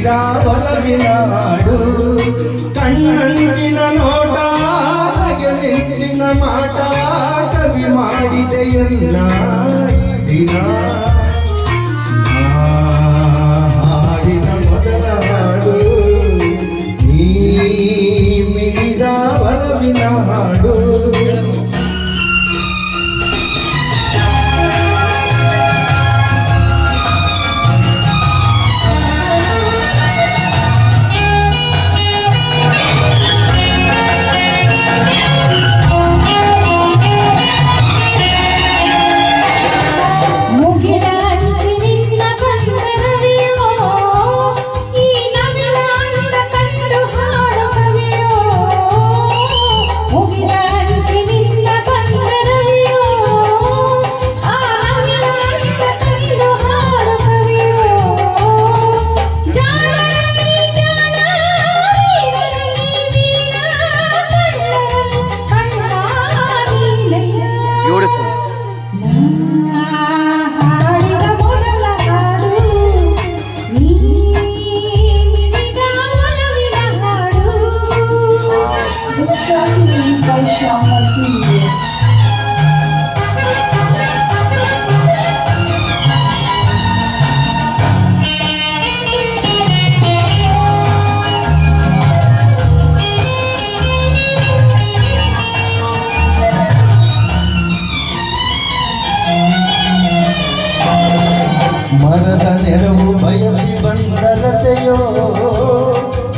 ಮಿಡಿದ ಒಲವಿನ ಹಾಡು ಕಣ್ಣಂಚಿನ ನೋಟ ಮಿಂಚಿನ ಮಾಟ ಕವಿ ಮಾಡಿದೆಯಲ್ಲ ದಿನ ಹಾಡಿದ ಮೊದಲ ಹಾಡು ನೀ ಮಿಡಿದ ಒಲವಿನ ಹಾಡು ಮರದ ನೆರವು ಬಯಸಿ ಬಂದಲತೆಯೋ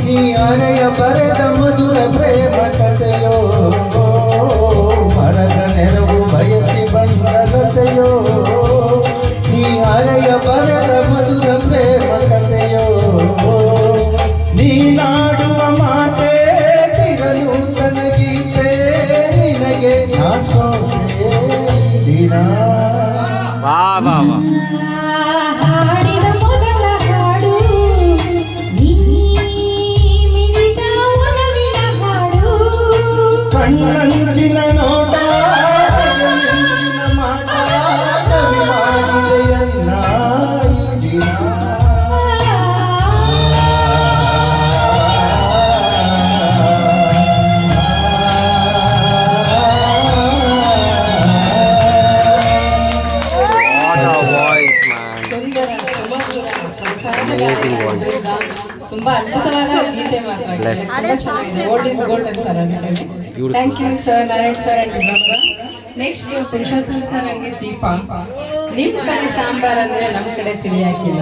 ನೀ ಅರೆಯ ಬರೆದ ಮಧುರ ಪ್ರೇಮ ಕಥೆಯೋ ಮರದ ನೆರವು ಬಯಸಿ ಬಂದಲತೆಯೋ ನೀ ಅರೆಯ ಬರೆದ ಮಧುರ ಪ್ರೇಮ ಕಥೆಯೋ ನೀನಾಡುವ ಮಾತೆ ಚಿರನೂತನ ಗೀತೆ ನಿನಗೆ ದಾಸೋಹೆ ದಿನ ಹಾಡಿದ ಮೊದಲ ಹಾಡು ನೀ ಮಿಡಿದ ಒಲವಿನ ಹಾಡು ಕಣ್ಣಂಚಿನ ನೋಟ ಮಾಟ ಕವಿ ಮಾಡಿದೆಯಲ್ಲ ದಿನ ತುಂಬಾ ಅದ್ಭುತವಾದ ಗೀತೆ ಮಾತ್ರ ಗೋಲ್ಡ್ ಇಸ್ ಗೋಲ್ಡ್ ಅಂತಾರೆ. Thank you sir, Narayan sir and next Purushottam sir ಹಂಗೆ ದೀಪ. ನಿಮ್ ಕಡೆ ಸಾಂಬಾರ್ ಅಂದ್ರೆ ನಮ್ ಕಡೆ ತಿಳಿಯಾಕಿಲ್ಲ.